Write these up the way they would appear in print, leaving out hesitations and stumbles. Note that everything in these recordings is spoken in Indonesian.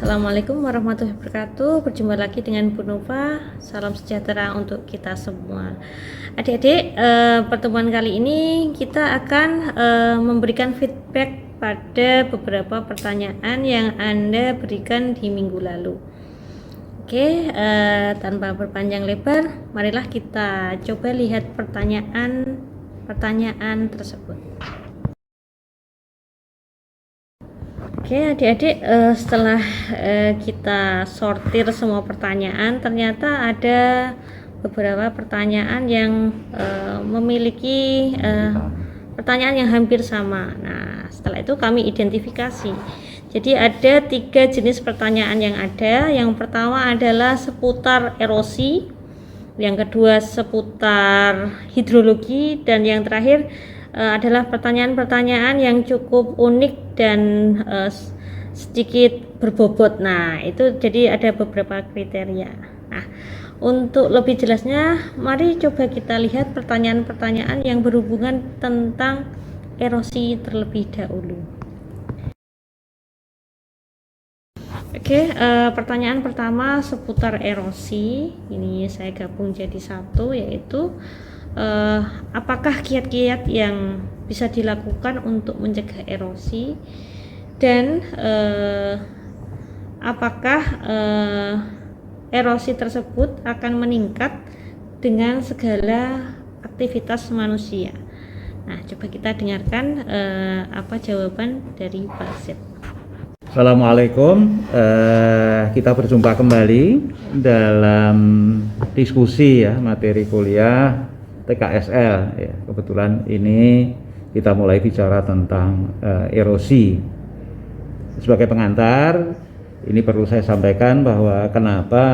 Assalamualaikum warahmatullahi wabarakatuh. Berjumpa lagi dengan Bu Nova. Salam sejahtera untuk kita semua. Adik-adik, pertemuan kali ini kita akan memberikan feedback pada beberapa pertanyaan yang Anda berikan di minggu lalu. Oke, tanpa berpanjang lebar, marilah kita coba lihat pertanyaan tersebut. Oke adik-adik, setelah kita sortir semua pertanyaan, ternyata ada beberapa pertanyaan yang memiliki pertanyaan yang hampir sama. Nah, setelah itu kami identifikasi. Jadi ada 3 jenis pertanyaan yang ada. Yang pertama adalah seputar erosi, yang kedua seputar hidrologi, dan yang terakhir adalah pertanyaan-pertanyaan yang cukup unik dan sedikit berbobot. Nah, itu jadi ada beberapa kriteria. Nah, untuk lebih jelasnya, mari coba kita lihat pertanyaan-pertanyaan yang berhubungan tentang erosi terlebih dahulu. Oke, pertanyaan pertama seputar erosi. Ini saya gabung jadi satu, yaitu apakah kiat-kiat yang bisa dilakukan untuk mencegah erosi, dan apakah erosi tersebut akan meningkat dengan segala aktivitas manusia. Nah, coba kita dengarkan apa jawaban dari Pak Z. Assalamualaikum, kita berjumpa kembali dalam diskusi ya, materi kuliah TKSL ya. Kebetulan ini kita mulai bicara tentang erosi. Sebagai pengantar, ini perlu saya sampaikan bahwa kenapa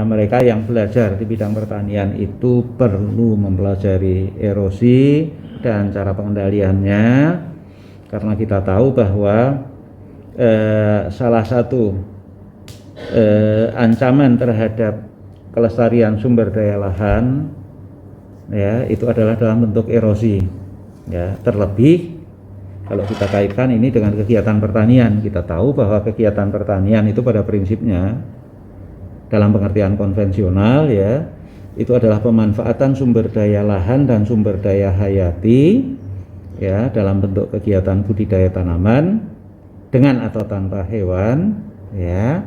mereka yang belajar di bidang pertanian itu perlu mempelajari erosi dan cara pengendaliannya, karena kita tahu bahwa salah satu ancaman terhadap kelestarian sumber daya lahan ya, itu adalah dalam bentuk erosi ya. Terlebih kalau kita kaitkan ini dengan kegiatan pertanian, kita tahu bahwa kegiatan pertanian itu pada prinsipnya dalam pengertian konvensional ya, itu adalah pemanfaatan sumber daya lahan dan sumber daya hayati ya, dalam bentuk kegiatan budidaya tanaman dengan atau tanpa hewan ya,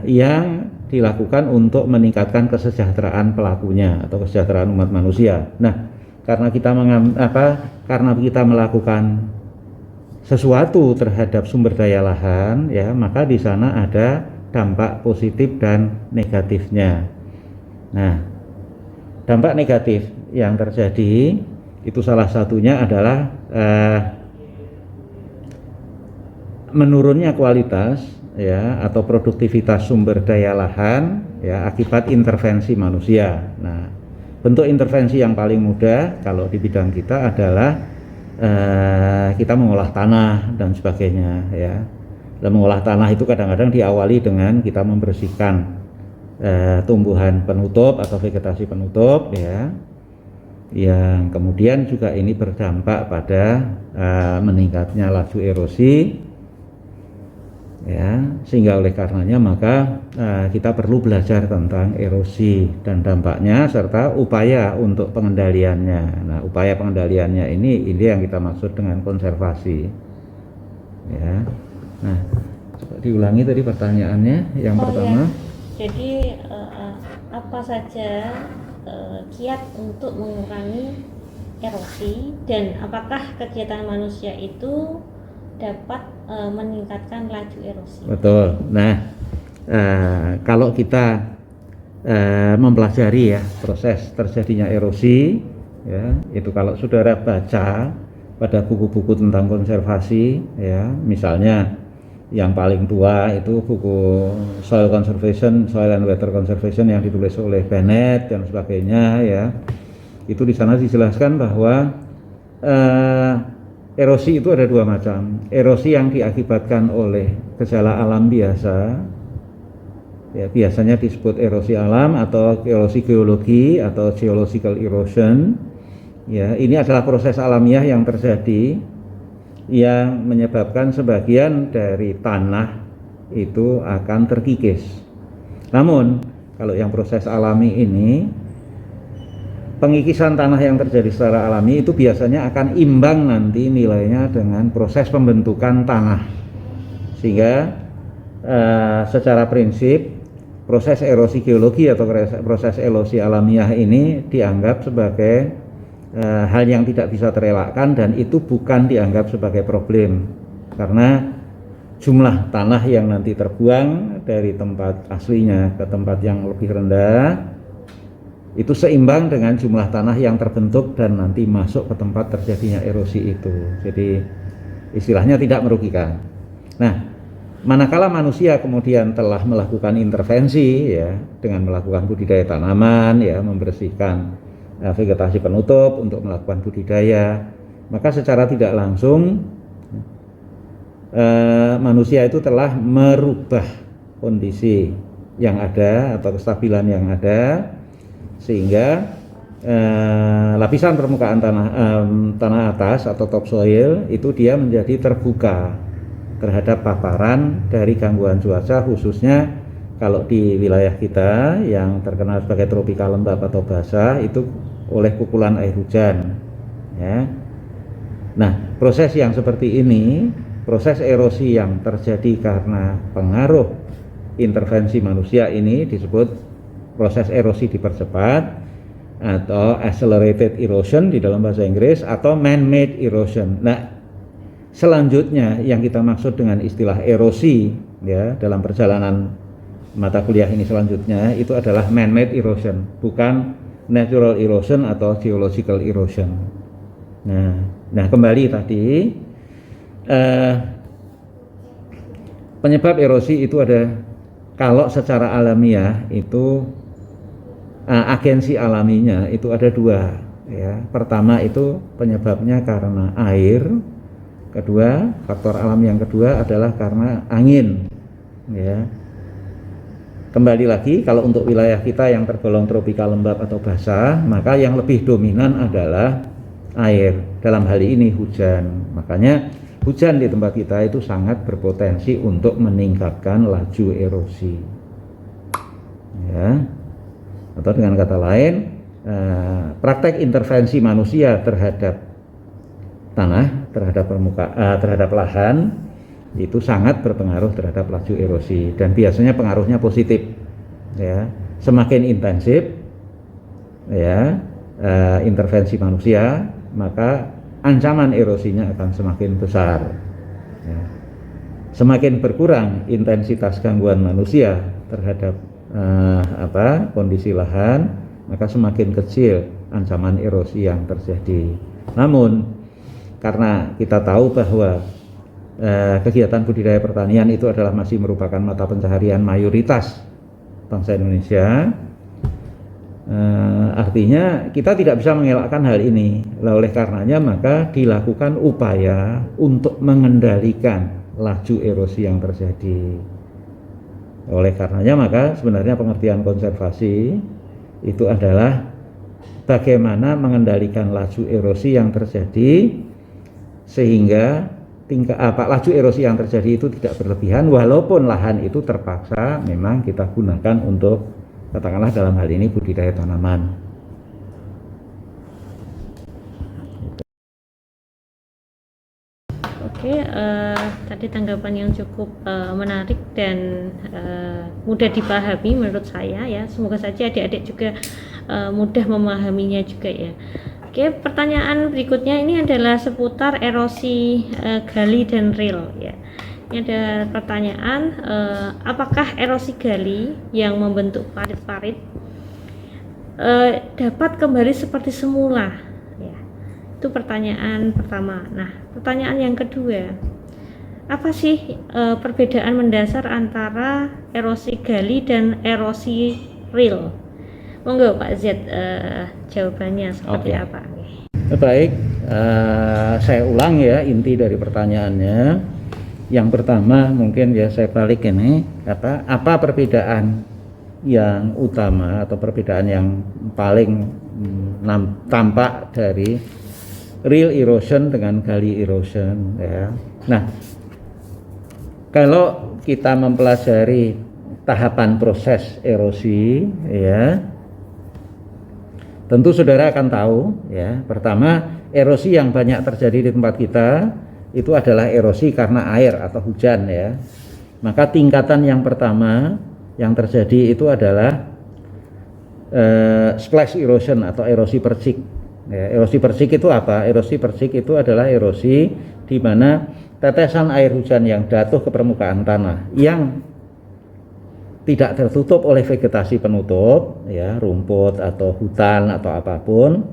yang dilakukan untuk meningkatkan kesejahteraan pelakunya atau kesejahteraan umat manusia. Nah, karena kita melakukan sesuatu terhadap sumber daya lahan ya, maka di sana ada dampak positif dan negatifnya. Nah, dampak negatif yang terjadi itu salah satunya adalah menurunnya kualitas ya atau produktivitas sumber daya lahan ya akibat intervensi manusia. Nah, bentuk intervensi yang paling mudah kalau di bidang kita adalah kita mengolah tanah dan sebagainya ya. Dan mengolah tanah itu kadang-kadang diawali dengan kita membersihkan tumbuhan penutup atau vegetasi penutup ya, yang kemudian juga ini berdampak pada meningkatnya laju erosi ya, sehingga oleh karenanya maka kita perlu belajar tentang erosi dan dampaknya serta upaya untuk pengendaliannya. Nah, upaya pengendaliannya ini yang kita maksud dengan konservasi ya. Nah, coba diulangi tadi pertanyaannya yang pertama ya. Jadi apa saja kiat untuk mengurangi erosi, dan apakah kegiatan manusia itu dapat meningkatkan laju erosi? Betul. Nah, kalau kita mempelajari ya proses terjadinya erosi ya, itu kalau saudara baca pada buku-buku tentang konservasi ya, misalnya yang paling tua itu buku Soil Conservation, Soil and Water Conservation yang ditulis oleh Bennett dan sebagainya ya, itu di sana dijelaskan bahwa erosi itu ada 2 macam. Erosi yang diakibatkan oleh gejala alam biasa ya, biasanya disebut erosi alam atau erosi geologi atau geological erosion ya. Ini adalah proses alamiah yang terjadi yang menyebabkan sebagian dari tanah itu akan terkikis. Namun kalau yang proses alami ini, pengikisan tanah yang terjadi secara alami itu biasanya akan imbang nanti nilainya dengan proses pembentukan tanah, sehingga secara prinsip proses erosi geologi atau proses erosi alamiah ini dianggap sebagai hal yang tidak bisa terelakkan, dan itu bukan dianggap sebagai problem karena jumlah tanah yang nanti terbuang dari tempat aslinya ke tempat yang lebih rendah itu seimbang dengan jumlah tanah yang terbentuk dan nanti masuk ke tempat terjadinya erosi itu. Jadi istilahnya tidak merugikan. Nah, manakala manusia kemudian telah melakukan intervensi ya dengan melakukan budidaya tanaman ya, membersihkan vegetasi penutup untuk melakukan budidaya, maka secara tidak langsung manusia itu telah merubah kondisi yang ada atau kestabilan yang ada, sehingga lapisan permukaan tanah atas atau topsoil itu dia menjadi terbuka terhadap paparan dari gangguan cuaca, khususnya kalau di wilayah kita yang terkenal sebagai tropika lembab atau basah itu oleh pukulan air hujan ya. Nah, proses yang seperti ini, proses erosi yang terjadi karena pengaruh intervensi manusia ini disebut proses erosi dipercepat atau accelerated erosion di dalam bahasa Inggris, atau man-made erosion. Nah, selanjutnya yang kita maksud dengan istilah erosi ya dalam perjalanan mata kuliah ini selanjutnya itu adalah man-made erosion, bukan natural erosion atau geological erosion. Nah kembali tadi, penyebab erosi itu ada, kalau secara alamiah itu agensi alaminya itu ada dua ya. Pertama itu penyebabnya karena air, kedua faktor alam yang kedua adalah karena angin ya. Kembali lagi, kalau untuk wilayah kita yang tergolong tropika lembab atau basah, maka yang lebih dominan adalah air, dalam hal ini hujan. Makanya hujan di tempat kita itu sangat berpotensi untuk meningkatkan laju erosi ya. Atau dengan kata lain, praktek intervensi manusia terhadap tanah, terhadap lahan itu sangat berpengaruh terhadap laju erosi, dan biasanya pengaruhnya positif ya. Semakin intensif ya intervensi manusia, maka ancaman erosinya akan semakin besar ya. Semakin berkurang intensitas gangguan manusia terhadap kondisi lahan, maka semakin kecil ancaman erosi yang terjadi. Namun karena kita tahu bahwa kegiatan budidaya pertanian itu adalah masih merupakan mata pencaharian mayoritas bangsa Indonesia, artinya kita tidak bisa mengelakkan hal ini. Oleh karenanya maka dilakukan upaya untuk mengendalikan laju erosi yang terjadi. Oleh karenanya maka sebenarnya pengertian konservasi itu adalah bagaimana mengendalikan laju erosi yang terjadi sehingga laju erosi yang terjadi itu tidak berlebihan, walaupun lahan itu terpaksa memang kita gunakan untuk, katakanlah dalam hal ini budidaya tanaman. Oke, tadi tanggapan yang cukup menarik dan mudah dipahami menurut saya ya. Semoga saja adik-adik juga mudah memahaminya juga ya. Oke, pertanyaan berikutnya ini adalah seputar erosi gali dan rill ya. Ini ada pertanyaan, apakah erosi gali yang membentuk parit-parit dapat kembali seperti semula? Ya, itu pertanyaan pertama. Nah, pertanyaan yang kedua, apa sih perbedaan mendasar antara erosi gali dan erosi rill? Monggo Pak Z, jawabannya seperti apa? Baik, saya ulang ya inti dari pertanyaannya. Yang pertama mungkin ya saya balik ini, apa perbedaan yang utama atau perbedaan yang paling tampak dari rill erosion dengan gali erosion ya. Nah, Kalau kita mempelajari tahapan proses erosi, ya, tentu saudara akan tahu, ya, pertama erosi yang banyak terjadi di tempat kita itu adalah erosi karena air atau hujan, ya. Maka tingkatan yang pertama yang terjadi itu adalah splash erosion atau erosi percik. Ya, erosi percik itu apa? Erosi percik itu adalah erosi di mana tetesan air hujan yang jatuh ke permukaan tanah yang tidak tertutup oleh vegetasi penutup, ya, rumput atau hutan atau apapun,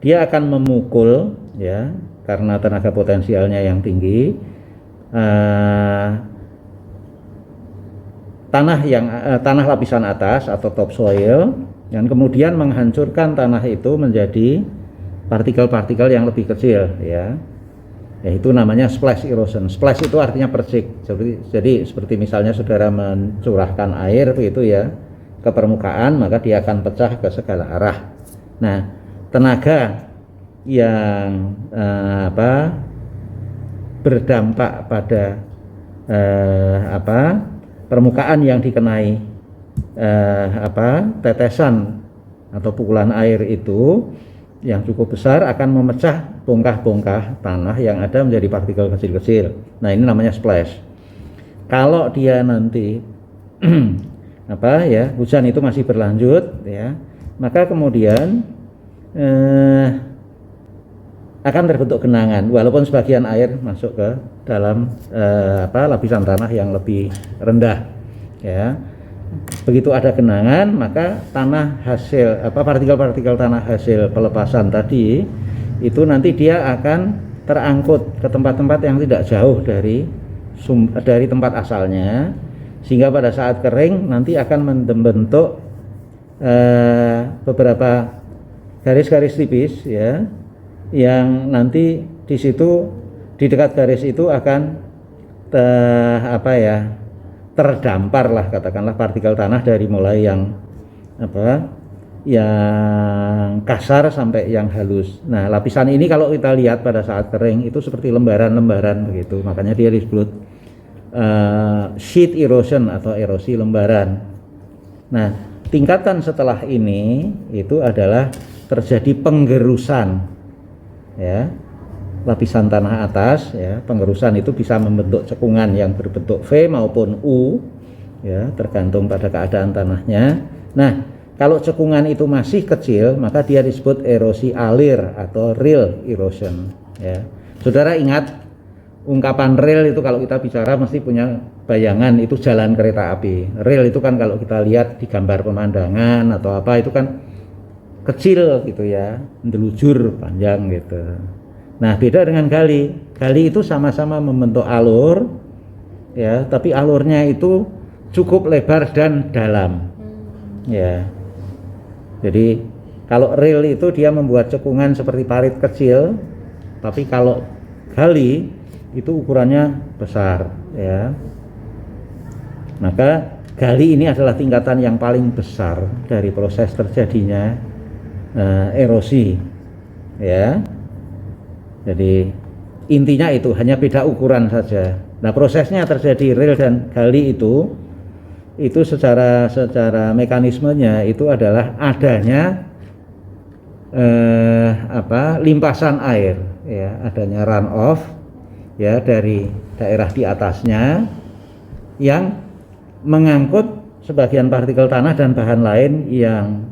dia akan memukul, ya, karena tenaga potensialnya yang tinggi, tanah lapisan atas atau topsoil, dan kemudian menghancurkan tanah itu menjadi partikel-partikel yang lebih kecil, ya. Yaitu namanya splash erosion. Splash itu artinya percik. Jadi seperti misalnya saudara mencurahkan air begitu, ya, ke permukaan, maka dia akan pecah ke segala arah. Nah, tenaga yang berdampak pada permukaan yang dikenai tetesan atau pukulan air itu yang cukup besar akan memecah bongkah-bongkah tanah yang ada menjadi partikel kecil-kecil. Nah, ini namanya splash. Kalau dia nanti hujan itu masih berlanjut, ya, maka kemudian akan terbentuk genangan walaupun sebagian air masuk ke dalam lapisan tanah yang lebih rendah, ya. Begitu ada genangan, maka tanah hasil partikel-partikel tanah hasil pelepasan tadi itu nanti dia akan terangkut ke tempat-tempat yang tidak jauh dari tempat asalnya, sehingga pada saat kering nanti akan membentuk beberapa garis-garis tipis, ya, yang nanti di situ di dekat garis itu akan terdampar lah, katakanlah partikel tanah dari mulai yang kasar sampai yang halus. Nah, lapisan ini kalau kita lihat pada saat kering itu seperti lembaran-lembaran begitu, makanya dia disebut sheet erosion atau erosi lembaran. Nah, tingkatan setelah ini itu adalah terjadi penggerusan, ya, lapisan tanah atas, ya. Pengerusan itu bisa membentuk cekungan yang berbentuk V maupun U, ya, tergantung pada keadaan tanahnya. Nah, kalau cekungan itu masih kecil, maka dia disebut erosi alir atau rill erosion, ya. Saudara ingat ungkapan rill itu kalau kita bicara mesti punya bayangan itu jalan kereta api. Rill itu kan kalau kita lihat di gambar pemandangan atau apa itu kan kecil gitu, ya, mendelujur panjang gitu. Nah, beda dengan gali. Gali itu sama-sama membentuk alur, ya, tapi alurnya itu cukup lebar dan dalam, ya. Jadi kalau rill itu dia membuat cekungan seperti parit kecil, tapi kalau gali itu ukurannya besar, ya. Maka gali ini adalah tingkatan yang paling besar dari proses terjadinya erosi, ya. Jadi intinya itu hanya beda ukuran saja. Nah, prosesnya terjadi rill dan gali itu secara mekanismenya itu adalah adanya limpasan air, ya, adanya runoff, ya, dari daerah di atasnya yang mengangkut sebagian partikel tanah dan bahan lain yang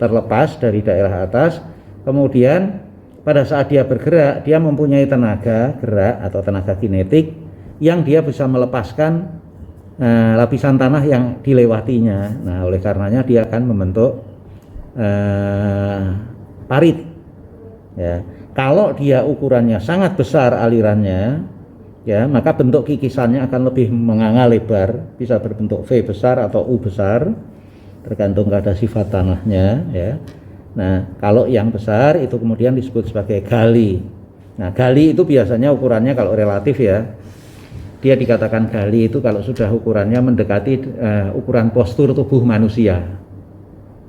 terlepas dari daerah atas. Kemudian pada saat dia bergerak, dia mempunyai tenaga gerak atau tenaga kinetik yang dia bisa melepaskan lapisan tanah yang dilewatinya. Nah, oleh karenanya dia akan membentuk parit, ya. Kalau dia ukurannya sangat besar alirannya, ya, maka bentuk kikisannya akan lebih menganga lebar, bisa berbentuk V besar atau U besar, tergantung pada sifat tanahnya, ya. Nah, kalau yang besar itu kemudian disebut sebagai gali. Nah, gali itu biasanya ukurannya kalau relatif, ya, dia dikatakan gali itu kalau sudah ukurannya mendekati ukuran postur tubuh manusia,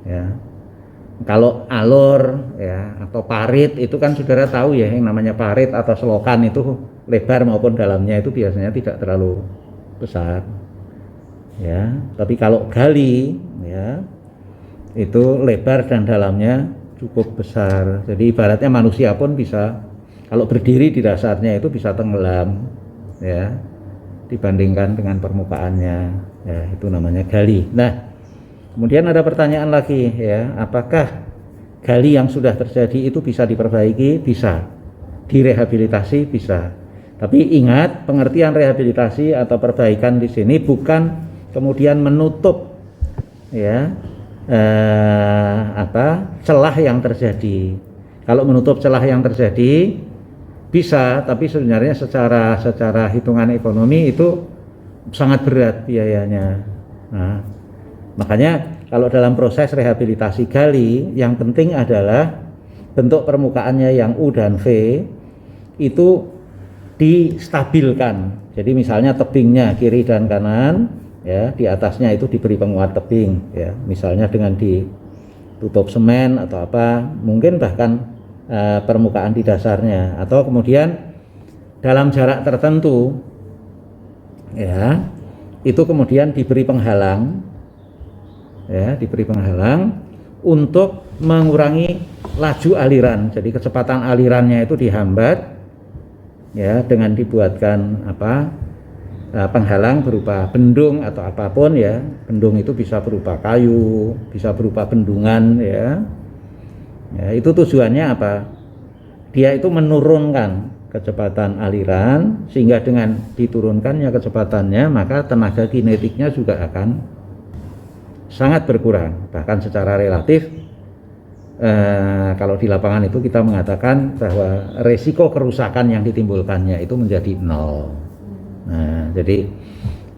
ya. Kalau alur, ya, atau parit itu kan saudara tahu, ya, yang namanya parit atau selokan itu lebar maupun dalamnya itu biasanya tidak terlalu besar, ya. Tapi kalau gali, ya, itu lebar dan dalamnya cukup besar. Jadi ibaratnya manusia pun bisa, kalau berdiri di dasarnya itu bisa tenggelam, ya, dibandingkan dengan permukaannya, ya, itu namanya gali. Nah, kemudian ada pertanyaan lagi, ya, apakah gali yang sudah terjadi itu bisa diperbaiki? Bisa. Direhabilitasi? Bisa. Tapi ingat, pengertian rehabilitasi atau perbaikan di sini bukan kemudian menutup, ya, celah yang terjadi. Kalau menutup celah yang terjadi bisa, tapi sebenarnya secara hitungan ekonomi itu sangat berat biayanya. Nah, makanya kalau dalam proses rehabilitasi gali, yang penting adalah bentuk permukaannya yang U dan V itu distabilkan. Jadi misalnya tebingnya kiri dan kanan, ya, di atasnya itu diberi penguat tebing, ya, misalnya dengan ditutup semen atau apa, mungkin bahkan permukaan di dasarnya, atau kemudian dalam jarak tertentu, ya, itu kemudian diberi penghalang, ya, diberi penghalang untuk mengurangi laju aliran. Jadi kecepatan alirannya itu dihambat, ya, dengan dibuatkan penghalang berupa bendung atau apapun, ya. Bendung itu bisa berupa kayu, bisa berupa bendungan, ya. Ya, itu tujuannya apa? Dia itu menurunkan kecepatan aliran, sehingga dengan diturunkannya kecepatannya maka tenaga kinetiknya juga akan sangat berkurang. Bahkan secara relatif, kalau di lapangan itu kita mengatakan bahwa resiko kerusakan yang ditimbulkannya itu menjadi nol. Nah, jadi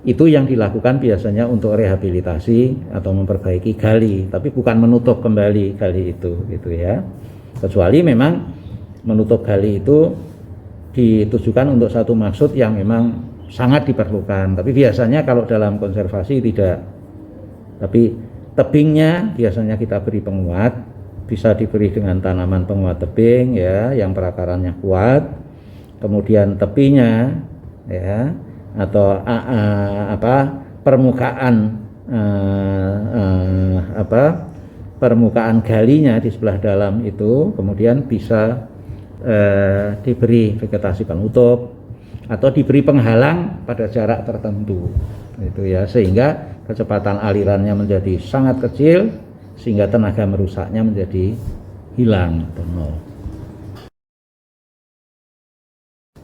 itu yang dilakukan biasanya untuk rehabilitasi atau memperbaiki gali, tapi bukan menutup kembali gali itu, gitu ya. Kecuali memang menutup gali itu ditujukan untuk satu maksud yang memang sangat diperlukan. Tapi biasanya kalau dalam konservasi tidak. Tapi tebingnya biasanya kita beri penguat, bisa diberi dengan tanaman penguat tebing, ya, yang perakarannya kuat. Kemudian tepinya, ya, atau permukaan galinya di sebelah dalam itu kemudian bisa diberi vegetasi penutup atau diberi penghalang pada jarak tertentu, itu ya, sehingga kecepatan alirannya menjadi sangat kecil, sehingga tenaga merusaknya menjadi hilang atau nol.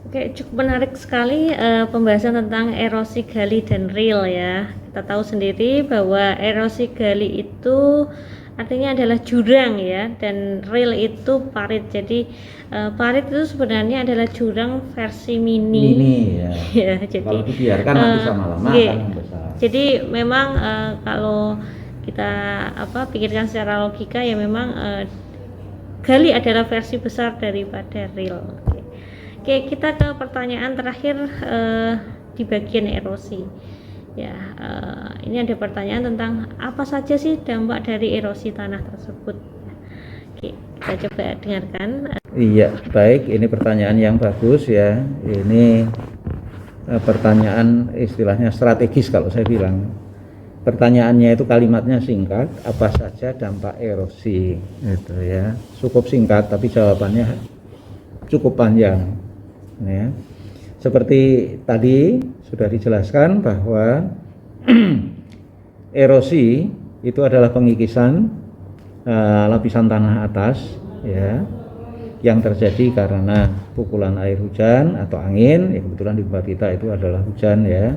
Oke, cukup menarik sekali pembahasan tentang erosi gali dan rill, ya. Kita tahu sendiri bahwa erosi gali itu artinya adalah jurang, ya, dan rill itu parit. Jadi parit itu sebenarnya adalah jurang versi mini, ya. Ya, jadi kalau dibiarkan nanti lama-lama akan membesar. Jadi memang kalau kita pikirkan secara logika, ya memang gali adalah versi besar daripada rill. Oke, kita ke pertanyaan terakhir di bagian erosi. Ya, ini ada pertanyaan tentang apa saja sih dampak dari erosi tanah tersebut. Oke, kita coba dengarkan. Iya, baik. Ini pertanyaan yang bagus, ya. Ini pertanyaan istilahnya strategis kalau saya bilang. Pertanyaannya itu kalimatnya singkat, apa saja dampak erosi, itu ya. Cukup singkat, tapi jawabannya cukup panjang. Ya. Seperti tadi sudah dijelaskan bahwa erosi itu adalah pengikisan lapisan tanah atas, ya, yang terjadi karena pukulan air hujan atau angin, ya, kebetulan di tempat kita itu adalah hujan, ya,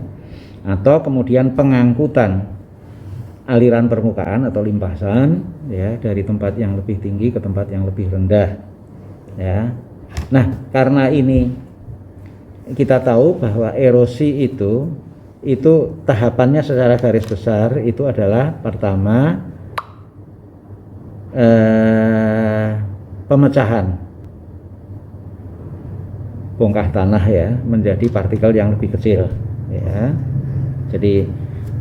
atau kemudian pengangkutan aliran permukaan atau limpasan, ya, dari tempat yang lebih tinggi ke tempat yang lebih rendah, ya. Nah, karena ini kita tahu bahwa erosi itu tahapannya secara garis besar itu adalah pertama pemecahan bongkah tanah, ya, menjadi partikel yang lebih kecil, ya. Jadi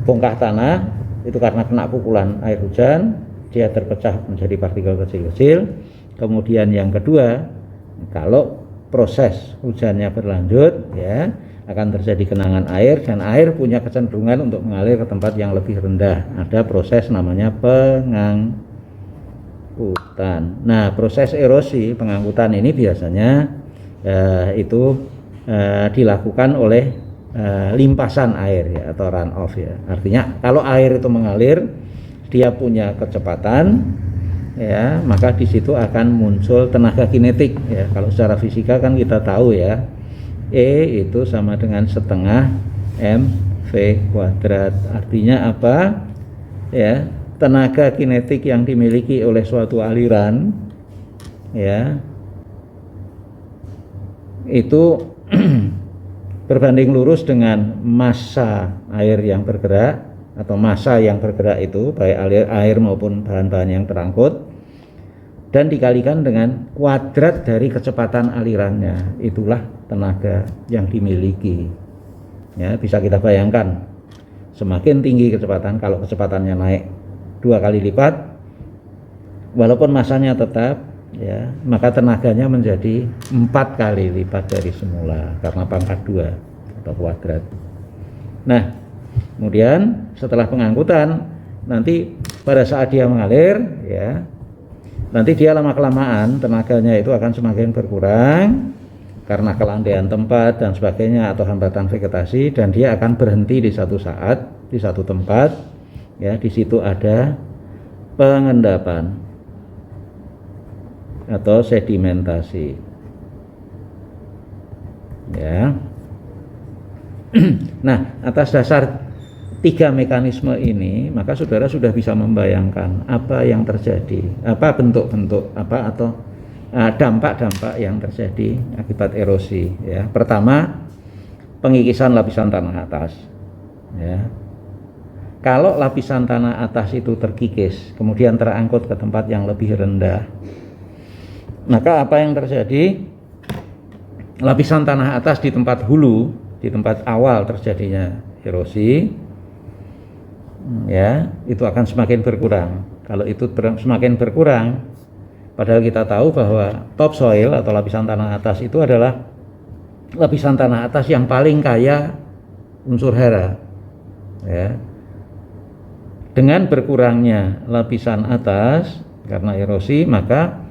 bongkah tanah itu karena kena pukulan air hujan, dia terpecah menjadi partikel kecil-kecil. Kemudian yang kedua, kalau proses hujannya berlanjut, ya, akan terjadi genangan air, dan air punya kecenderungan untuk mengalir ke tempat yang lebih rendah. Ada proses namanya pengangkutan. Nah, proses erosi pengangkutan ini biasanya itu dilakukan oleh limpasan air ya, atau runoff ya. Artinya kalau air itu mengalir, dia punya kecepatan ya, maka di situ akan muncul tenaga kinetik ya. Kalau secara fisika kan kita tahu ya, E itu sama dengan setengah mv kuadrat. Artinya apa ya, tenaga kinetik yang dimiliki oleh suatu aliran ya itu berbanding lurus dengan massa air yang bergerak, atau massa yang bergerak itu baik air maupun bahan-bahan yang terangkut, dan dikalikan dengan kuadrat dari kecepatan alirannya. Itulah tenaga yang dimiliki ya. Bisa kita bayangkan, semakin tinggi kecepatan, kalau kecepatannya naik 2 kali lipat walaupun massanya tetap ya, maka tenaganya menjadi 4 kali lipat dari semula karena pangkat 2 atau kuadrat. Nah, kemudian setelah pengangkutan, nanti pada saat dia mengalir ya, nanti dia lama-kelamaan tenaganya itu akan semakin berkurang karena kelandaian tempat dan sebagainya atau hambatan vegetasi, dan dia akan berhenti di satu saat di satu tempat ya. Di situ ada pengendapan atau sedimentasi ya. Nah, atas dasar 3 mekanisme ini, maka saudara sudah bisa membayangkan apa yang terjadi, apa bentuk-bentuk apa atau dampak-dampak yang terjadi akibat erosi ya. Pertama, pengikisan lapisan tanah atas ya. Kalau lapisan tanah atas itu terkikis kemudian terangkut ke tempat yang lebih rendah, maka apa yang terjadi? Lapisan tanah atas di tempat hulu, di tempat awal terjadinya erosi ya, itu akan semakin berkurang. Kalau itu semakin berkurang, padahal kita tahu bahwa topsoil atau lapisan tanah atas itu adalah lapisan tanah atas yang paling kaya unsur hara ya. Dengan berkurangnya lapisan atas karena erosi, maka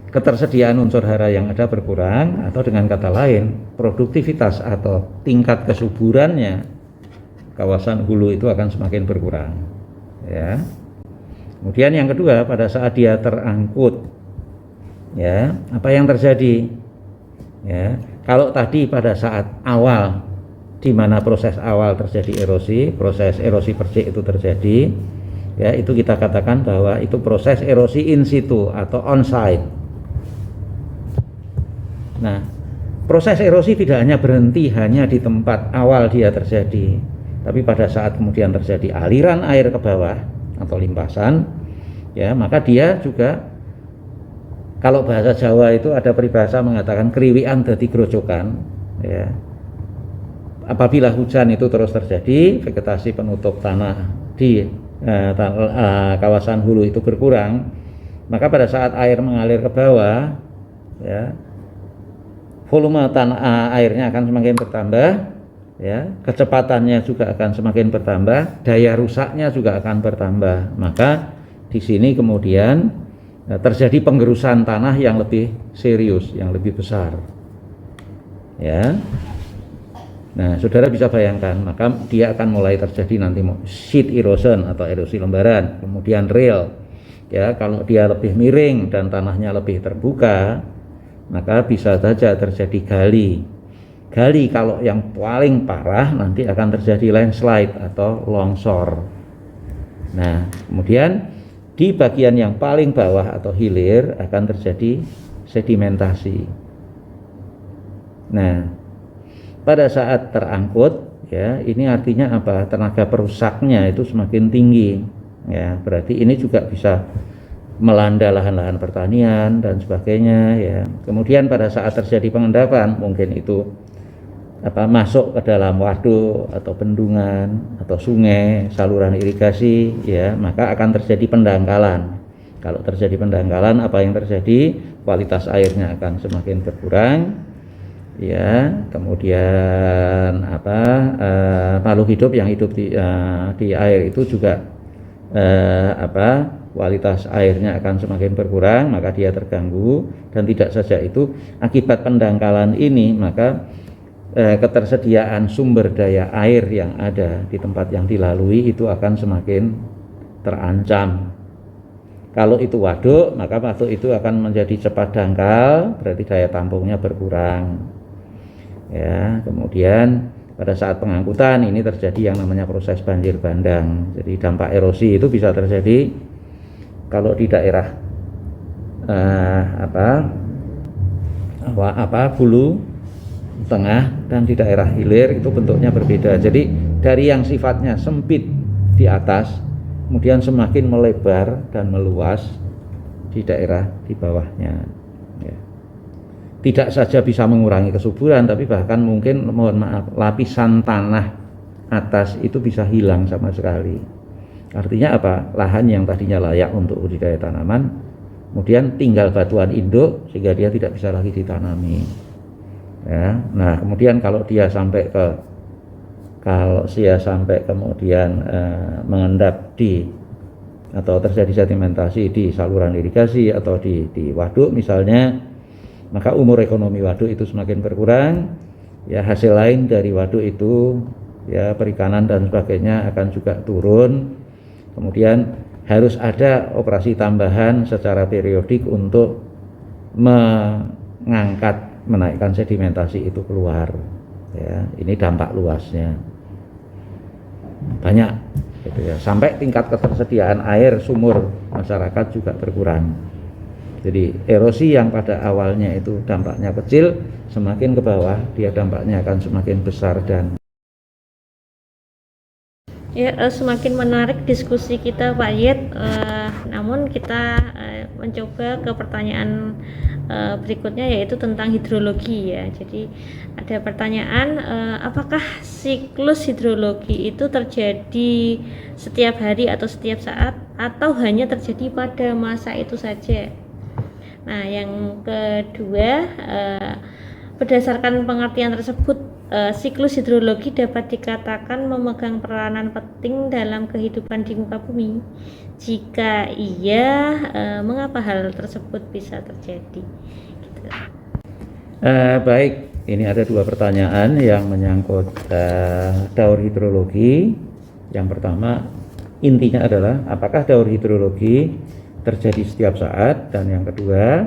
ketersediaan unsur hara yang ada berkurang, atau dengan kata lain, produktivitas atau tingkat kesuburannya kawasan hulu itu akan semakin berkurang ya. Kemudian yang kedua, pada saat dia terangkut ya, apa yang terjadi ya? Kalau tadi pada saat awal, di mana proses awal terjadi erosi, proses erosi percik itu terjadi ya, itu kita katakan bahwa itu proses erosi in situ atau on site. Nah, proses erosi tidak hanya berhenti hanya di tempat awal dia terjadi, tapi pada saat kemudian terjadi aliran air ke bawah atau limpasan ya, maka dia juga, kalau bahasa Jawa itu ada peribahasa mengatakan kriwian dadi grojokan ya. Apabila hujan itu terus terjadi, vegetasi penutup tanah di kawasan hulu itu berkurang, maka pada saat air mengalir ke bawah ya, volume tanah airnya akan semakin bertambah ya, kecepatannya juga akan semakin bertambah, daya rusaknya juga akan bertambah. Maka di sini kemudian terjadi penggerusan tanah yang lebih serius, yang lebih besar ya. Nah, saudara bisa bayangkan, maka dia akan mulai terjadi nanti sheet erosion atau erosi lembaran, kemudian rail ya. Kalau dia lebih miring dan tanahnya lebih terbuka, maka bisa saja terjadi gali. Kalau yang paling parah nanti akan terjadi landslide atau longsor. Nah, kemudian di bagian yang paling bawah atau hilir akan terjadi sedimentasi. Nah, pada saat terangkut ya, ini artinya apa? Tenaga perusaknya itu semakin tinggi ya. Berarti ini juga bisa melanda lahan-lahan pertanian dan sebagainya ya. Kemudian pada saat terjadi pengendapan, mungkin itu masuk ke dalam waduk atau bendungan atau sungai, saluran irigasi ya, maka akan terjadi pendangkalan. Kalau terjadi pendangkalan, apa yang terjadi? Kualitas airnya akan semakin berkurang ya, kemudian makhluk hidup yang hidup di air itu juga kualitas airnya akan semakin berkurang, maka dia terganggu. Dan tidak saja itu, akibat pendangkalan ini maka ketersediaan sumber daya air yang ada di tempat yang dilalui itu akan semakin terancam. Kalau itu waduk, maka waduk itu akan menjadi cepat dangkal, berarti daya tampungnya berkurang. Ya, kemudian pada saat pengangkutan ini terjadi yang namanya proses banjir bandang. Jadi dampak erosi itu bisa terjadi kalau di daerah hulu, tengah, dan di daerah hilir itu bentuknya berbeda. Jadi dari yang sifatnya sempit di atas, kemudian semakin melebar dan meluas di daerah di bawahnya. Ya. Tidak saja bisa mengurangi kesuburan, tapi bahkan mungkin, mohon maaf, lapisan tanah atas itu bisa hilang sama sekali. Artinya apa? Lahan yang tadinya layak untuk budidaya tanaman, kemudian tinggal batuan induk sehingga dia tidak bisa lagi ditanami. Ya. Nah, kemudian kalau dia sampai kemudian mengendap di atau terjadi sedimentasi di saluran irigasi atau di waduk misalnya, maka umur ekonomi waduk itu semakin berkurang. Ya, hasil lain dari waduk itu, ya, perikanan dan sebagainya akan juga turun. Kemudian harus ada operasi tambahan secara periodik untuk menaikkan sedimentasi itu keluar. Ya, ini dampak luasnya banyak, gitu ya. Sampai tingkat ketersediaan air sumur masyarakat juga berkurang. Jadi erosi yang pada awalnya itu dampaknya kecil, semakin ke bawah dia dampaknya akan semakin besar. Dan ya, semakin menarik diskusi kita Pak Yed, namun kita mencoba ke pertanyaan berikutnya, yaitu tentang hidrologi ya. Jadi ada pertanyaan, apakah siklus hidrologi itu terjadi setiap hari atau setiap saat, atau hanya terjadi pada masa itu saja? Nah, yang kedua, berdasarkan pengertian tersebut, siklus hidrologi dapat dikatakan memegang peranan penting dalam kehidupan di muka bumi. Jika iya, mengapa hal tersebut bisa terjadi? Gitu. Baik, ini ada dua pertanyaan yang menyangkut daur hidrologi. Yang pertama, intinya adalah apakah daur hidrologi terjadi setiap saat, dan yang kedua,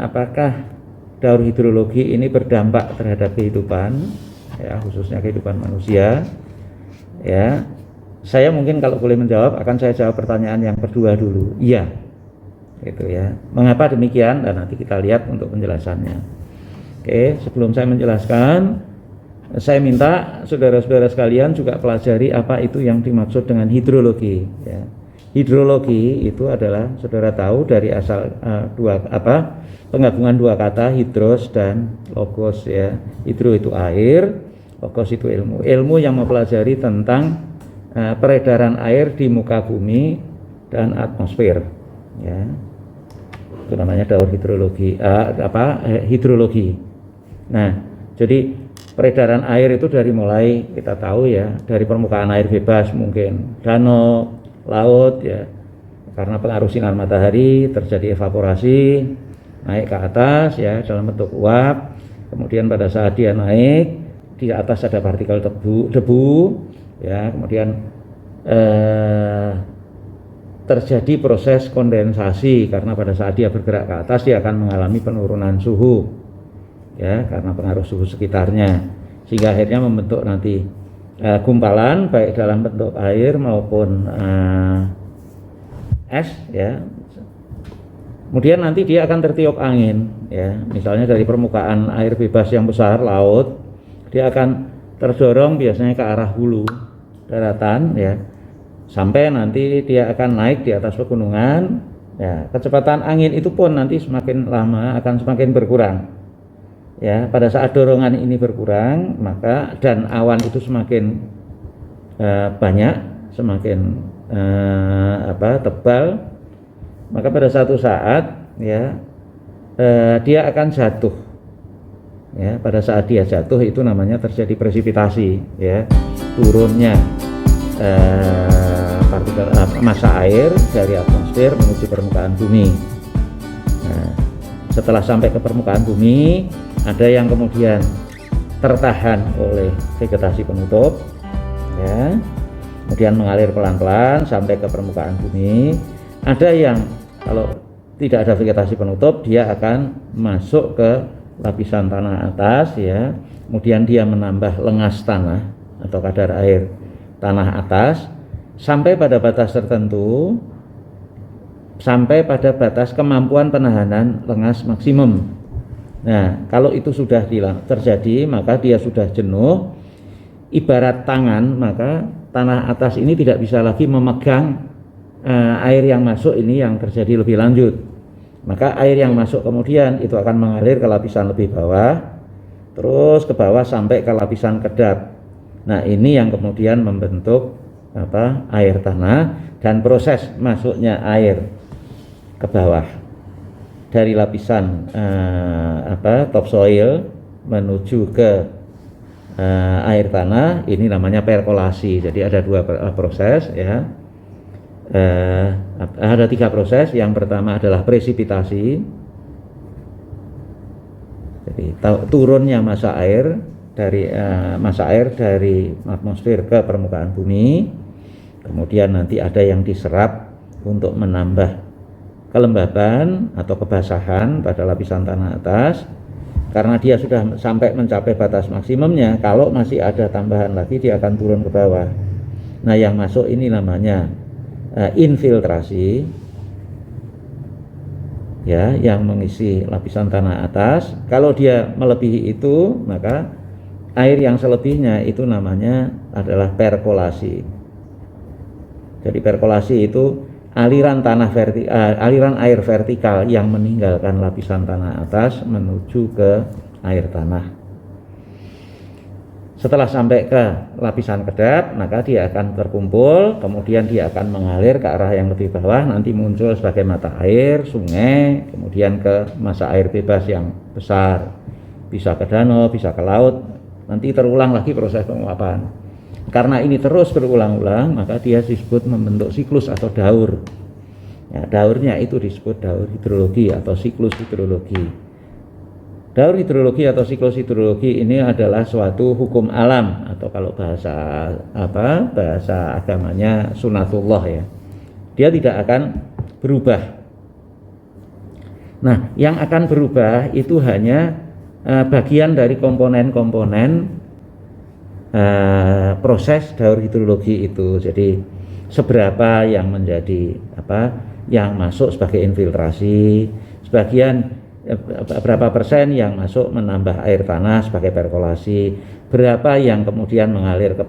apakah daur hidrologi ini berdampak terhadap kehidupan, ya, khususnya kehidupan manusia. Ya, saya mungkin kalau boleh menjawab, akan saya jawab pertanyaan yang kedua dulu. Iya, gitu ya. Mengapa demikian? Dan nanti kita lihat untuk penjelasannya. Oke, sebelum saya menjelaskan, saya minta saudara-saudara sekalian juga pelajari apa itu yang dimaksud dengan hidrologi. Ya. Hidrologi itu adalah, saudara tahu, dari asal penggabungan dua kata, hidros dan logos, ya. Hidro itu air, logos itu ilmu. Ilmu yang mempelajari tentang peredaran air di muka bumi dan atmosfer, ya. Itu namanya daur hidrologi, hidrologi. Nah, jadi peredaran air itu dari mulai kita tahu, ya, dari permukaan air bebas, mungkin danau, laut, ya, karena pengaruh sinar matahari terjadi evaporasi, naik ke atas, ya, dalam bentuk uap. Kemudian pada saat dia naik, di atas ada partikel debu, ya, kemudian terjadi proses kondensasi, karena pada saat dia bergerak ke atas dia akan mengalami penurunan suhu, ya, karena pengaruh suhu sekitarnya, sehingga akhirnya membentuk nanti gumpalan baik dalam bentuk air maupun es, ya. Kemudian nanti dia akan tertiup angin, ya, misalnya dari permukaan air bebas yang besar, laut, dia akan terdorong biasanya ke arah hulu daratan, ya, sampai nanti dia akan naik di atas pegunungan, ya. Kecepatan angin itu pun nanti semakin lama akan semakin berkurang, ya. Pada saat dorongan ini berkurang, maka dan awan itu semakin banyak, semakin tebal, maka pada satu saat, ya, dia akan jatuh. Ya, pada saat dia jatuh itu namanya terjadi presipitasi, ya, turunnya partikel massa air dari atmosfer menuju permukaan bumi. Nah, setelah sampai ke permukaan bumi, ada yang kemudian tertahan oleh vegetasi penutup, ya, kemudian mengalir pelan-pelan sampai ke permukaan bumi. Ada yang kalau tidak ada vegetasi penutup, dia akan masuk ke lapisan tanah atas, ya, kemudian dia menambah lengas tanah atau kadar air tanah atas sampai pada batas tertentu, sampai pada batas kemampuan penahanan lengas maksimum. Nah, kalau itu sudah terjadi, maka dia sudah jenuh, ibarat tangan, maka tanah atas ini tidak bisa lagi memegang air yang masuk ini yang terjadi lebih lanjut. Maka air yang masuk kemudian itu akan mengalir ke lapisan lebih bawah, terus ke bawah sampai ke lapisan kedap. Nah, ini yang kemudian membentuk air tanah, dan proses masuknya air ke bawah dari lapisan topsoil menuju ke air tanah, ini namanya perkolasi. Jadi ada dua proses, ya. Ada 3 proses. Yang pertama adalah presipitasi, jadi turunnya massa air dari atmosfer ke permukaan bumi. Kemudian nanti ada yang diserap untuk menambah kelembaban atau kebasahan pada lapisan tanah atas. Karena dia sudah sampai mencapai batas maksimumnya, kalau masih ada tambahan lagi dia akan turun ke bawah. Nah, yang masuk ini namanya infiltrasi, ya, yang mengisi lapisan tanah atas. Kalau dia melebihi itu, maka air yang selebihnya itu namanya adalah perkolasi. Jadi perkolasi itu aliran air vertikal yang meninggalkan lapisan tanah atas menuju ke air tanah. Setelah sampai ke lapisan kedap, maka dia akan terkumpul, kemudian dia akan mengalir ke arah yang lebih bawah, nanti muncul sebagai mata air, sungai, kemudian ke massa air bebas yang besar, bisa ke danau, bisa ke laut, nanti terulang lagi proses penguapan. Karena ini terus berulang-ulang, maka dia disebut membentuk siklus atau daur. Ya, daurnya itu disebut daur hidrologi atau siklus hidrologi. Daur hidrologi atau siklus hidrologi ini adalah suatu hukum alam, atau kalau bahasa agamanya sunatullah, ya. Dia tidak akan berubah. Nah, yang akan berubah itu hanya bagian dari komponen-komponen proses daur hidrologi itu. Jadi seberapa yang menjadi yang masuk sebagai infiltrasi, sebagian berapa persen yang masuk menambah air tanah sebagai perkolasi, berapa yang kemudian mengalir ke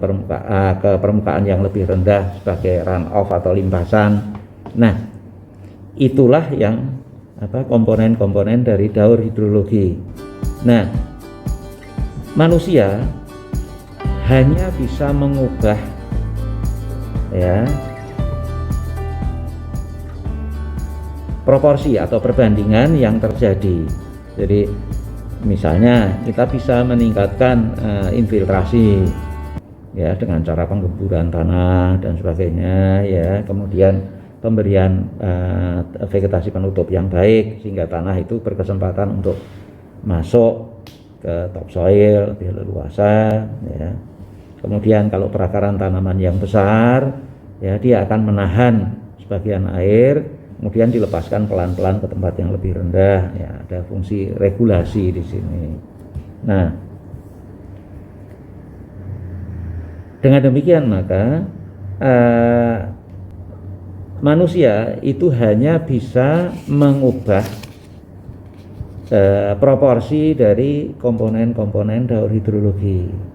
permukaan yang lebih rendah sebagai run off atau limpasan. Nah, itulah yang komponen-komponen dari daur hidrologi. Nah, manusia hanya bisa mengubah, ya, proporsi atau perbandingan yang terjadi. Jadi misalnya kita bisa meningkatkan infiltrasi, ya, dengan cara penggemburan tanah dan sebagainya, ya, kemudian pemberian vegetasi penutup yang baik sehingga tanah itu berkesempatan untuk masuk ke topsoil lebih leluasa, ya. Kemudian kalau perakaran tanaman yang besar, ya, dia akan menahan sebagian air, kemudian dilepaskan pelan-pelan ke tempat yang lebih rendah, ya, ada fungsi regulasi di sini. Nah, dengan demikian maka manusia itu hanya bisa mengubah proporsi dari komponen-komponen daur hidrologi.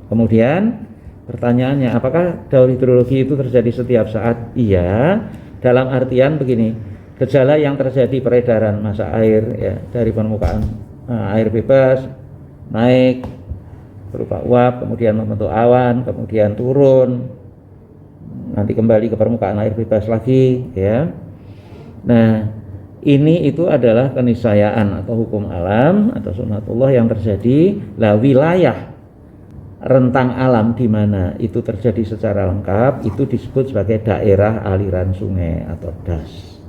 Kemudian pertanyaannya, apakah daur hidrologi itu terjadi setiap saat? Iya. Dalam artian begini, gejala yang terjadi peredaran massa air, ya, dari permukaan air bebas naik berupa uap, kemudian membentuk awan, kemudian turun, nanti kembali ke permukaan air bebas lagi, ya. Nah, Ini itu adalah keniscayaan atau hukum alam atau sunatullah yang terjadi. Lah wilayah rentang alam di mana itu terjadi secara lengkap itu disebut sebagai daerah aliran sungai atau das.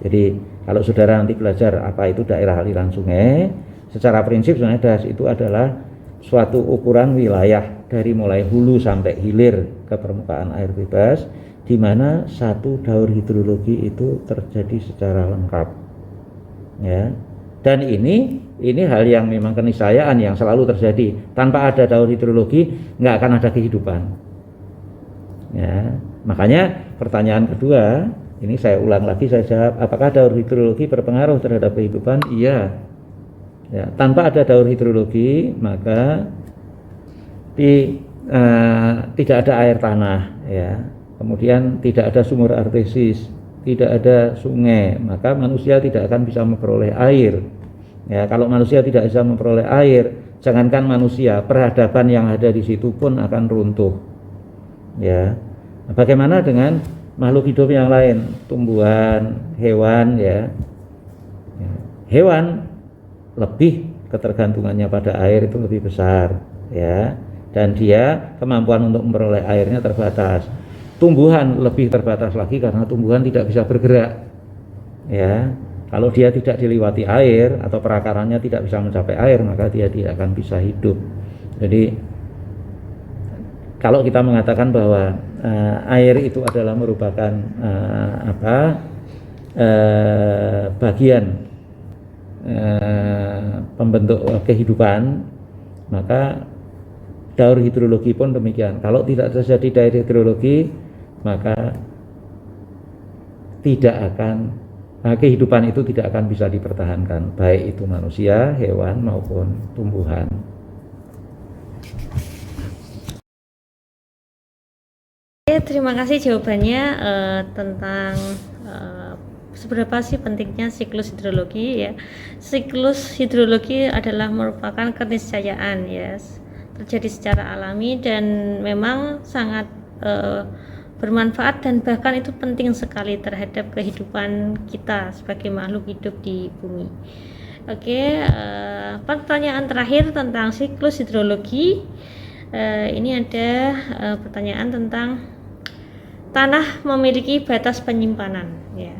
Jadi kalau saudara nanti belajar apa itu daerah aliran sungai, secara prinsip sebenarnya das itu adalah suatu ukuran wilayah dari mulai hulu sampai hilir ke permukaan air bebas, di mana satu daur hidrologi itu terjadi secara lengkap, ya. Dan ini hal yang memang keniscayaan yang selalu terjadi. Tanpa ada daur hidrologi nggak akan ada kehidupan, ya. Makanya pertanyaan kedua ini saya ulang lagi, saya jawab, apakah daur hidrologi berpengaruh terhadap kehidupan? Iya, ya. Tanpa ada daur hidrologi maka tidak ada air tanah, ya. Kemudian tidak ada sumur artesis, tidak ada sungai, maka manusia tidak akan bisa memperoleh air. Ya, kalau manusia tidak bisa memperoleh air, jangankan manusia, peradaban yang ada di situ pun akan runtuh. Ya, bagaimana dengan makhluk hidup yang lain, tumbuhan, hewan, ya. Hewan lebih ketergantungannya pada air itu lebih besar, ya, dan dia kemampuan untuk memperoleh airnya terbatas. Tumbuhan lebih terbatas lagi karena tumbuhan tidak bisa bergerak, ya. Kalau dia tidak diliwati air atau perakarannya tidak bisa mencapai air, maka dia tidak akan bisa hidup. Jadi kalau kita mengatakan bahwa air itu adalah merupakan bagian pembentuk kehidupan, maka daur hidrologi pun demikian. Kalau tidak terjadi daur hidrologi, maka kehidupan itu tidak akan bisa dipertahankan, baik itu manusia, hewan maupun tumbuhan. Terima kasih jawabannya tentang seberapa sih pentingnya siklus hidrologi, ya. Siklus hidrologi adalah merupakan keniscayaan, ya, terjadi secara alami dan memang sangat bermanfaat dan bahkan itu penting sekali terhadap kehidupan kita sebagai makhluk hidup di bumi. Oke, pertanyaan terakhir tentang siklus hidrologi. Ini ada pertanyaan tentang tanah memiliki batas penyimpanan, ya.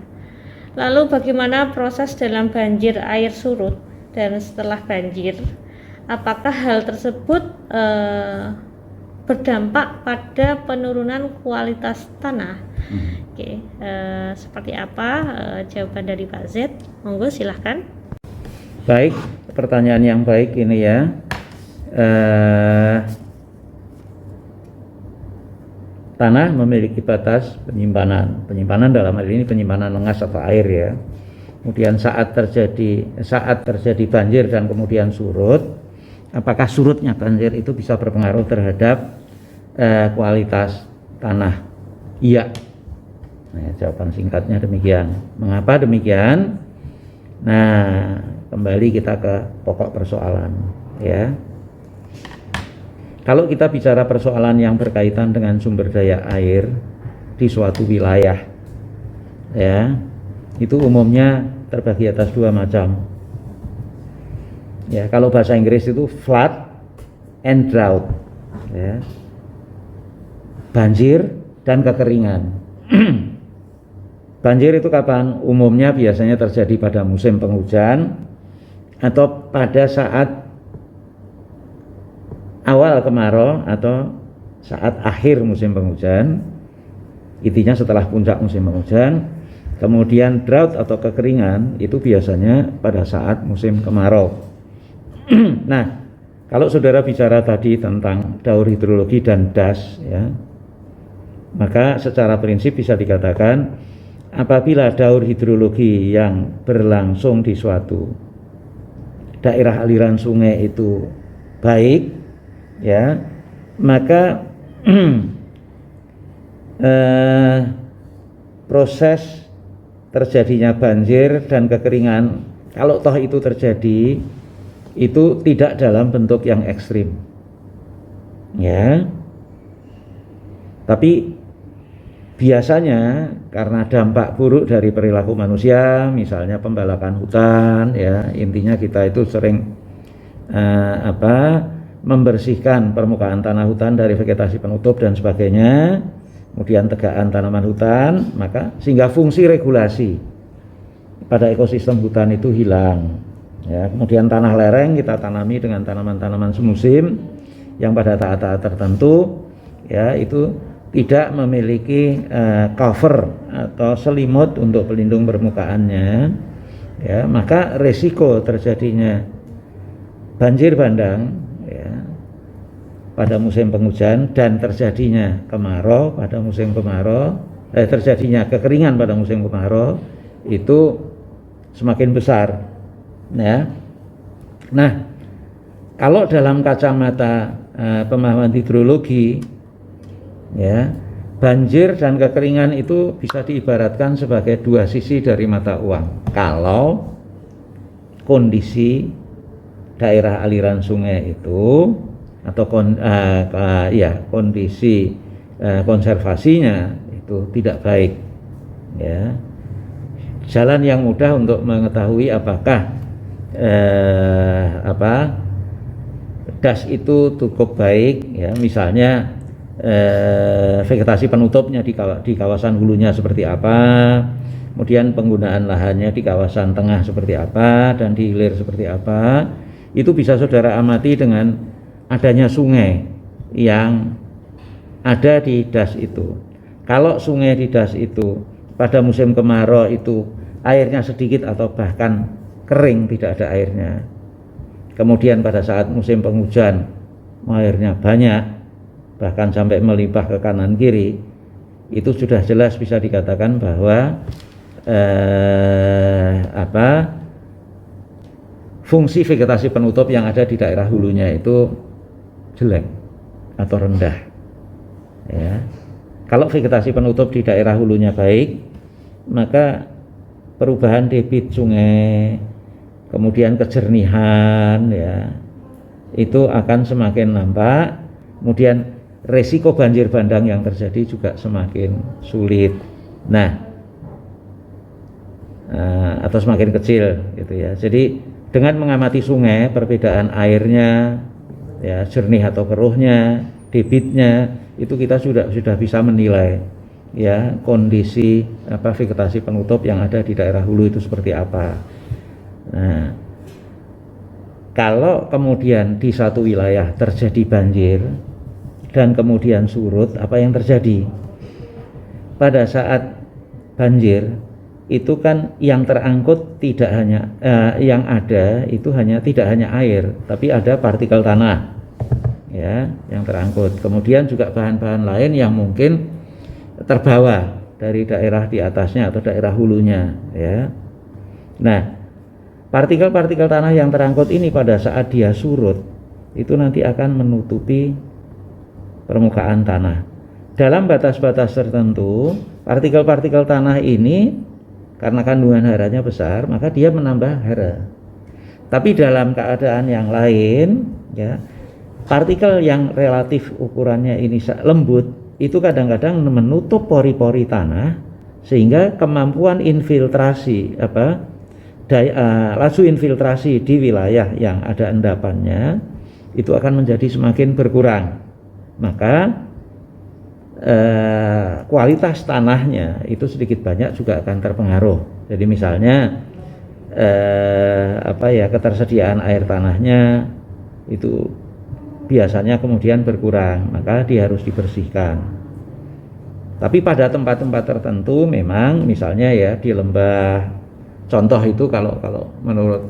Lalu bagaimana proses dalam banjir air surut dan setelah banjir? Apakah hal tersebut berdampak pada penurunan kualitas tanah? Oke, seperti apa jawaban dari Pak Z? Monggo silahkan. Baik, pertanyaan yang baik ini, ya. Tanah memiliki batas penyimpanan dalam hal ini penyimpanan lengas atau air, ya. Kemudian saat terjadi banjir dan kemudian surut, apakah surutnya banjir itu bisa berpengaruh terhadap kualitas tanah? Iya. Nah, jawaban singkatnya demikian. Mengapa demikian? Nah, kembali kita ke pokok persoalan, ya. Kalau kita bicara persoalan yang berkaitan dengan sumber daya air di suatu wilayah, ya, itu umumnya terbagi atas dua macam. Ya, kalau bahasa Inggris itu flood and drought, ya. Banjir dan kekeringan. Banjir itu kapan? Umumnya biasanya terjadi pada musim penghujan atau pada saat awal kemarau atau saat akhir musim penghujan, intinya setelah puncak musim penghujan. Kemudian drought atau kekeringan itu biasanya pada saat musim kemarau. Nah, kalau saudara bicara tadi tentang daur hidrologi dan das, ya, maka secara prinsip bisa dikatakan apabila daur hidrologi yang berlangsung di suatu daerah aliran sungai itu baik, ya, maka proses terjadinya banjir dan kekeringan, kalau toh itu terjadi, itu tidak dalam bentuk yang ekstrim, ya, tapi biasanya karena dampak buruk dari perilaku manusia, misalnya pembalakan hutan, ya intinya kita itu sering membersihkan permukaan tanah hutan dari vegetasi penutup dan sebagainya, kemudian tegaan tanaman hutan, maka sehingga fungsi regulasi pada ekosistem hutan itu hilang. Ya, kemudian tanah lereng kita tanami dengan tanaman-tanaman semusim yang pada saat-saat tertentu, ya itu tidak memiliki cover atau selimut untuk pelindung permukaannya, ya maka resiko terjadinya banjir bandang ya pada musim penghujan dan terjadinya kemarau pada musim kemarau, terjadinya kekeringan pada musim kemarau itu semakin besar, ya. Nah, kalau dalam kacamata pemahaman hidrologi, ya banjir dan kekeringan itu bisa diibaratkan sebagai dua sisi dari mata uang. Kalau kondisi daerah aliran sungai itu atau kondisi konservasinya itu tidak baik, ya jalan yang mudah untuk mengetahui apakah das itu cukup baik, ya misalnya vegetasi penutupnya di kawasan hulunya seperti apa, kemudian penggunaan lahannya di kawasan tengah seperti apa dan di hilir seperti apa, itu bisa saudara amati dengan adanya sungai yang ada di das itu. Kalau sungai di das itu pada musim kemarau itu airnya sedikit atau bahkan kering, tidak ada airnya, kemudian pada saat musim penghujan airnya banyak bahkan sampai melimpah ke kanan kiri, itu sudah jelas bisa dikatakan bahwa fungsi vegetasi penutup yang ada di daerah hulunya itu jelek atau rendah, ya. Kalau vegetasi penutup di daerah hulunya baik, maka perubahan debit sungai, kemudian kejernihan, ya itu akan semakin nampak, kemudian resiko banjir bandang yang terjadi juga semakin sulit, atau semakin kecil gitu ya. Jadi dengan mengamati sungai, perbedaan airnya, ya jernih atau keruhnya, debitnya, itu kita sudah bisa menilai ya kondisi vegetasi penutup yang ada di daerah hulu itu seperti apa. Nah, kalau kemudian di satu wilayah terjadi banjir dan kemudian surut, apa yang terjadi? Pada saat banjir itu kan yang terangkut tidak hanya yang ada itu tidak hanya air, tapi ada partikel tanah, ya yang terangkut. Kemudian juga bahan-bahan lain yang mungkin terbawa dari daerah di atasnya atau daerah hulunya, ya. Nah, partikel-partikel tanah yang terangkut ini pada saat dia surut itu nanti akan menutupi permukaan tanah. Dalam batas-batas tertentu, partikel-partikel tanah ini karena kandungan haranya besar, maka dia menambah hara. Tapi dalam keadaan yang lain, ya, partikel yang relatif ukurannya ini lembut, itu kadang-kadang menutup pori-pori tanah, sehingga kemampuan infiltrasi laju infiltrasi di wilayah yang ada endapannya itu akan menjadi semakin berkurang. Maka kualitas tanahnya itu sedikit banyak juga akan terpengaruh. Jadi misalnya ketersediaan air tanahnya itu biasanya kemudian berkurang, maka dia harus dibersihkan. Tapi pada tempat-tempat tertentu memang misalnya ya di lembah, contoh itu kalau menurut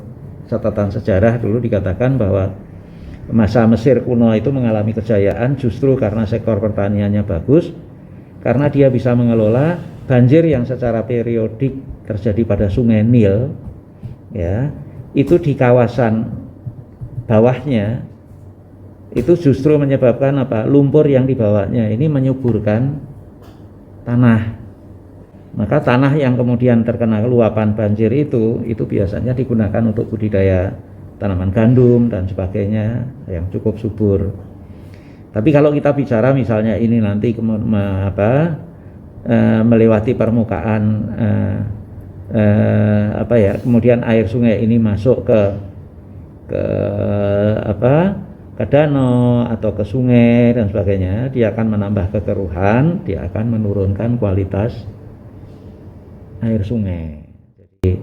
catatan sejarah dulu dikatakan bahwa masa Mesir kuno itu mengalami kejayaan justru karena sektor pertaniannya bagus, karena dia bisa mengelola banjir yang secara periodik terjadi pada sungai Nil, ya itu di kawasan bawahnya itu justru menyebabkan lumpur yang di bawahnya ini menyuburkan tanah. Maka tanah yang kemudian terkena luapan banjir itu biasanya digunakan untuk budidaya tanaman gandum dan sebagainya yang cukup subur. Tapi kalau kita bicara misalnya ini nanti melewati permukaan kemudian air sungai ini masuk ke danau atau ke sungai dan sebagainya, dia akan menambah kekeruhan, dia akan menurunkan kualitas air sungai. Jadi